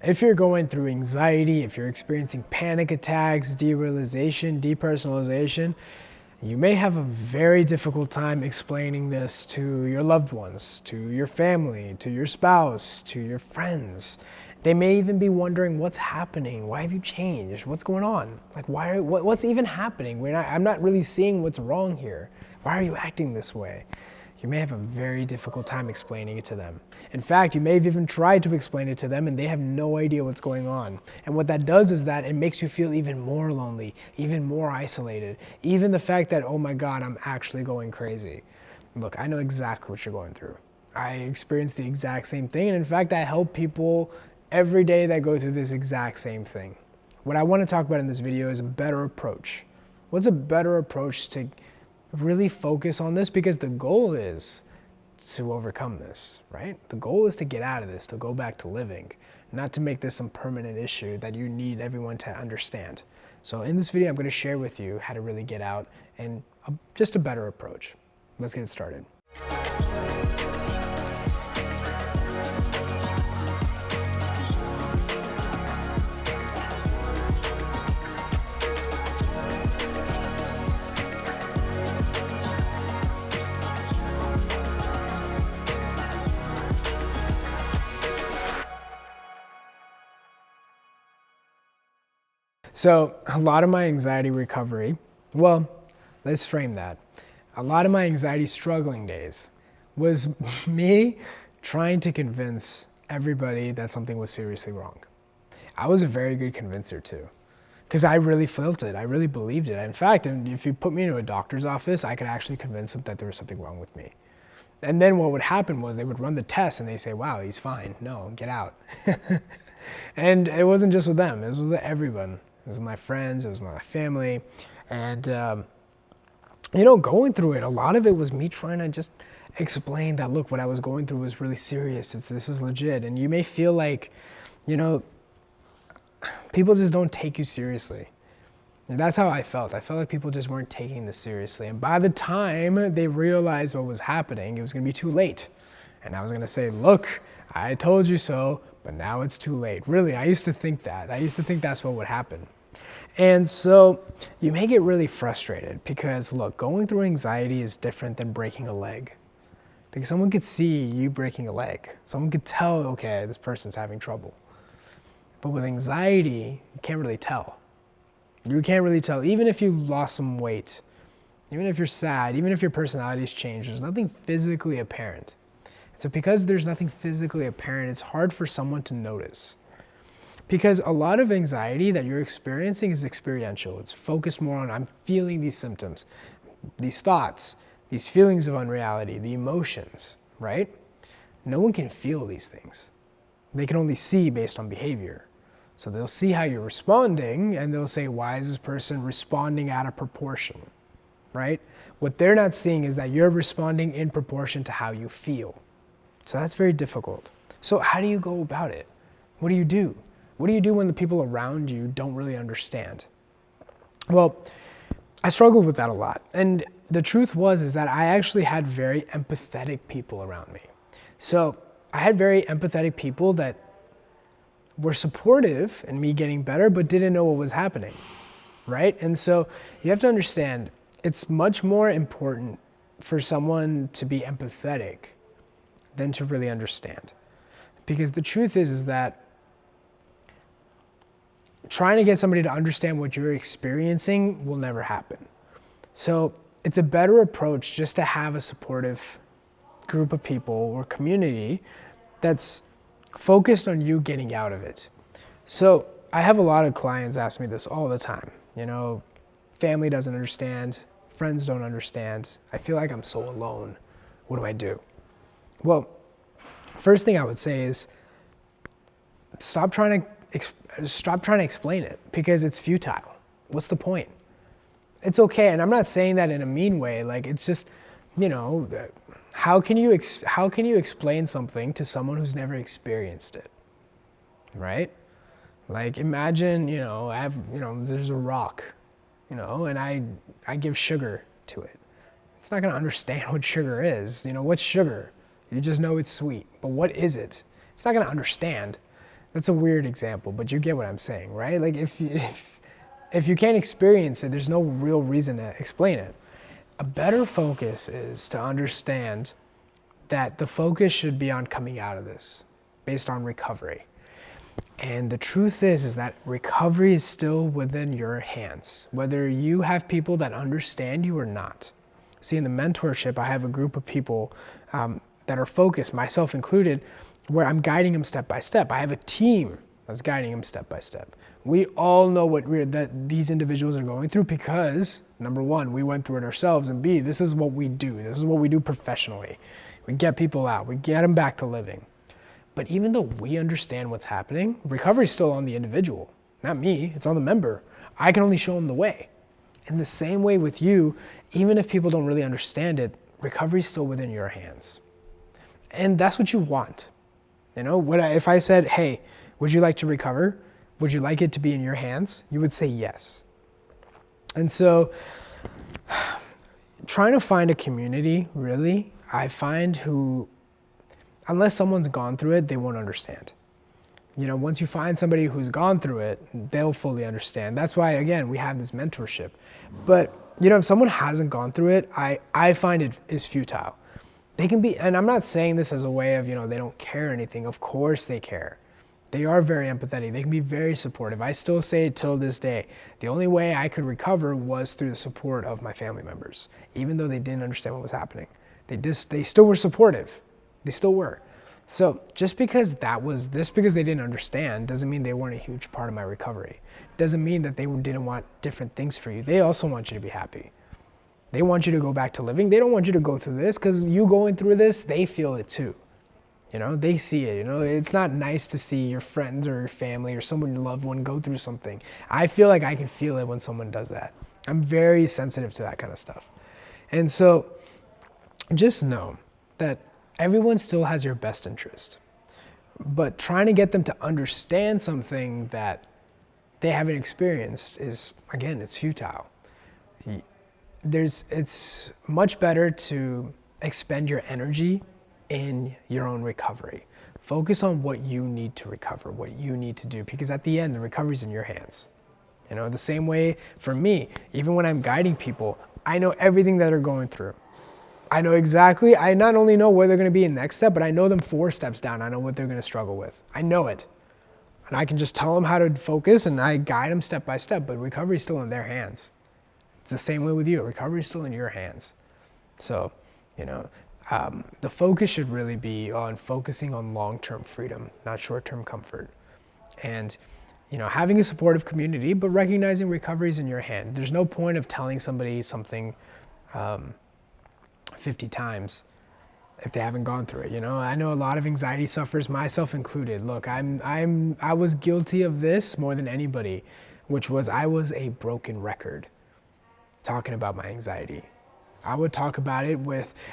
If you're going through anxiety, if you're experiencing panic attacks, derealization, depersonalization, you may have a very difficult time explaining this to your loved ones, to your family, to your spouse, to your friends. They may even be wondering, what's happening? Why have you changed? What's going on? Like, what's even happening? I'm not really seeing what's wrong here. Why are you acting this way? You may have a very difficult time explaining it to them. In fact, you may have even tried to explain it to them and they have no idea what's going on. And what that does is that it makes you feel even more lonely, even more isolated. Even the fact that, oh my God, I'm actually going crazy. Look, I know exactly what you're going through. I experience the exact same thing. And in fact, I help people every day that go through this exact same thing. What I want to talk about in this video is a better approach. What's a better approach to really focus on this? Because the goal is to overcome this, right? The goal is to get out of this, to go back to living, not to make this some permanent issue that you need everyone to understand. So in this video, I'm going to share with you how to really get out and just a better approach. Let's get it started. So a lot of my anxiety recovery, well, let's frame that. A lot of my anxiety struggling days was me trying to convince everybody that something was seriously wrong. I was a very good convincer too, because I really felt it. I really believed it. In fact, if you put me into a doctor's office, I could actually convince them that there was something wrong with me. And then what would happen was they would run the test and they say, wow, he's fine. No, get out. And it wasn't just with them, it was with everyone. It was my friends, it was my family. And, going through it, a lot of it was me trying to just explain that, look, what I was going through was really serious. This is legit. And you may feel like, people just don't take you seriously. And that's how I felt. I felt like people just weren't taking this seriously. And by the time they realized what was happening, it was going to be too late. And I was going to say, look, I told you so, but now it's too late. Really, I used to think that. I used to think that's what would happen. And so you may get really frustrated because, look, going through anxiety is different than breaking a leg. Because someone could see you breaking a leg. Someone could tell, okay, this person's having trouble. But with anxiety, you can't really tell. You can't really tell. Even if you lost some weight, even if you're sad, even if your personality's changed, there's nothing physically apparent. So because there's nothing physically apparent, it's hard for someone to notice. Because a lot of anxiety that you're experiencing is experiential. It's focused more on, I'm feeling these symptoms, these thoughts, these feelings of unreality, the emotions, right? No one can feel these things. They can only see based on behavior. So they'll see how you're responding and they'll say, why is this person responding out of proportion, right? What they're not seeing is that you're responding in proportion to how you feel. So that's very difficult. So how do you go about it? What do you do? What do you do when the people around you don't really understand? Well, I struggled with that a lot. And the truth is that I actually had very empathetic people around me. So I had very empathetic people that were supportive in me getting better, but didn't know what was happening, right? And so you have to understand, it's much more important for someone to be empathetic than to really understand. Because the truth is that trying to get somebody to understand what you're experiencing will never happen. So it's a better approach just to have a supportive group of people or community that's focused on you getting out of it. So I have a lot of clients ask me this all the time. Family doesn't understand, friends don't understand. I feel like I'm so alone. What do I do? Well, first thing I would say is stop trying to explain it because it's futile. What's the point? It's okay, and I'm not saying that in a mean way. Like, it's just, how can you explain something to someone who's never experienced it, right? Like, imagine, there's a rock, and I give sugar to it. It's not gonna understand what sugar is. What's sugar? You just know it's sweet, but what is it? It's not gonna understand. That's a weird example, but you get what I'm saying, right? Like if you can't experience it, there's no real reason to explain it. A better focus is to understand that the focus should be on coming out of this based on recovery. And the truth is that recovery is still within your hands, whether you have people that understand you or not. See, in the mentorship, I have a group of people that are focused, myself included, where I'm guiding them step by step. I have a team that's guiding them step by step. We all know that these individuals are going through because, number one, we went through it ourselves, and B, this is what we do. This is what we do professionally. We get people out, we get them back to living. But even though we understand what's happening, recovery is still on the individual, not me, it's on the member. I can only show them the way. In the same way with you, even if people don't really understand it, recovery is still within your hands. And that's what you want. You know, if I said, hey, would you like to recover? Would you like it to be in your hands? You would say yes. And so trying to find a community, really, I find who, unless someone's gone through it, they won't understand. You know, once you find somebody who's gone through it, they'll fully understand. That's why, again, we have this mentorship. But, you know, if someone hasn't gone through it, I find it is futile. They can be, and I'm not saying this as a way of, you know, they don't care or anything. Of course they care. They are very empathetic. They can be very supportive. I still say till this day, the only way I could recover was through the support of my family members, even though they didn't understand what was happening. They still were supportive. They still were. So just because because they didn't understand doesn't mean they weren't a huge part of my recovery. Doesn't mean that they didn't want different things for you. They also want you to be happy. They want you to go back to living. They don't want you to go through this because you going through this, they feel it too. You know, they see it. You know, it's not nice to see your friends or your family or someone you loved one go through something. I feel like I can feel it when someone does that. I'm very sensitive to that kind of stuff. And so just know that everyone still has your best interest. But trying to get them to understand something that they haven't experienced is, again, it's futile. It's much better to expend your energy in your own recovery. Focus on what you need to recover, what you need to do, because at the end, the recovery's in your hands. You know, the same way for me, even when I'm guiding people, I know everything that they're going through. I know exactly, I not only know where they're going to be in the next step, but I know them 4 steps down. I know what they're going to struggle with. I know it. And I can just tell them how to focus and I guide them step by step, but recovery is still in their hands. It's the same way with you. Recovery is still in your hands. So, you know, the focus should really be on focusing on long-term freedom, not short-term comfort. And, you know, having a supportive community, but recognizing recovery is in your hand. There's no point of telling somebody something 50 times if they haven't gone through it. You know, I know a lot of anxiety sufferers, myself included. Look, I was guilty of this more than anybody, which was I was a broken record talking about my anxiety. I would talk about it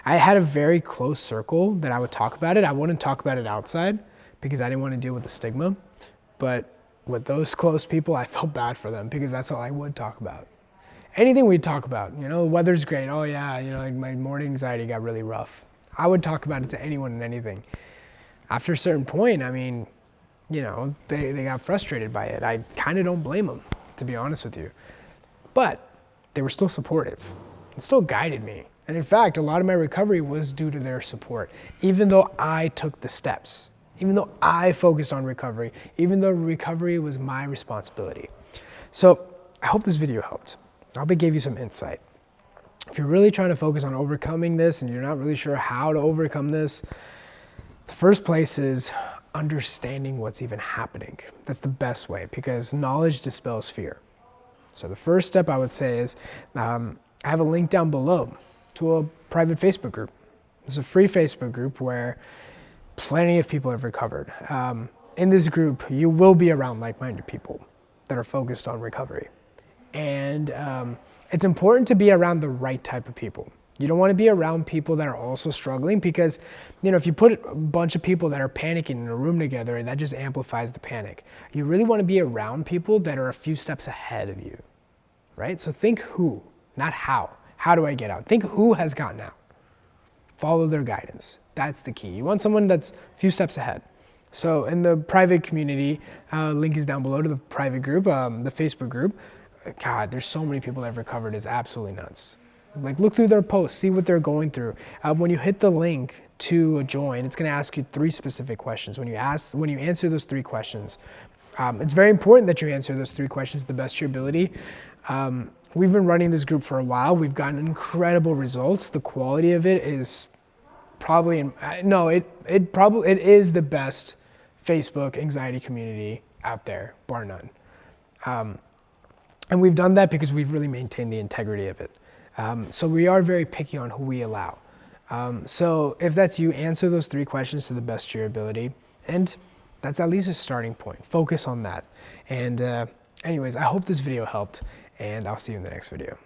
I had a very close circle that I would talk about it. I wouldn't talk about it outside because I didn't want to deal with the stigma. But with those close people, I felt bad for them because that's all I would talk about. Anything we'd talk about, you know, weather's great. Oh yeah, you know, like my morning anxiety got really rough. I would talk about it to anyone and anything. After a certain point, I mean, you know, they got frustrated by it. I kind of don't blame them, to be honest with you. But they were still supportive. It still guided me. And in fact, a lot of my recovery was due to their support, even though I took the steps, even though I focused on recovery, even though recovery was my responsibility. So I hope this video helped. I hope it gave you some insight. If you're really trying to focus on overcoming this and you're not really sure how to overcome this, the first place is understanding what's even happening. That's the best way because knowledge dispels fear. So the first step I would say is, I have a link down below to a private Facebook group. It's a free Facebook group where plenty of people have recovered. In this group, you will be around like-minded people that are focused on recovery. And it's important to be around the right type of people. You don't want to be around people that are also struggling because, you know, if you put a bunch of people that are panicking in a room together, that just amplifies the panic. You really want to be around people that are a few steps ahead of you, right? So think who, not how. How do I get out? Think who has gotten out. Follow their guidance. That's the key. You want someone that's a few steps ahead. So in the private community, link is down below to the private group, the Facebook group. God, there's so many people that have recovered. It's absolutely nuts. Like, look through their posts, see what they're going through. When you hit the link to join, it's going to ask you 3 specific questions. When you answer those 3 questions, it's very important that you answer those 3 questions to the best of your ability. We've been running this group for a while. We've gotten incredible results. The quality of it is probably, it is the best Facebook anxiety community out there, bar none. And we've done that because we've really maintained the integrity of it. So we are very picky on who we allow. So if that's you, answer those 3 questions to the best of your ability. And that's at least a starting point. Focus on that. And anyways, I hope this video helped, and I'll see you in the next video.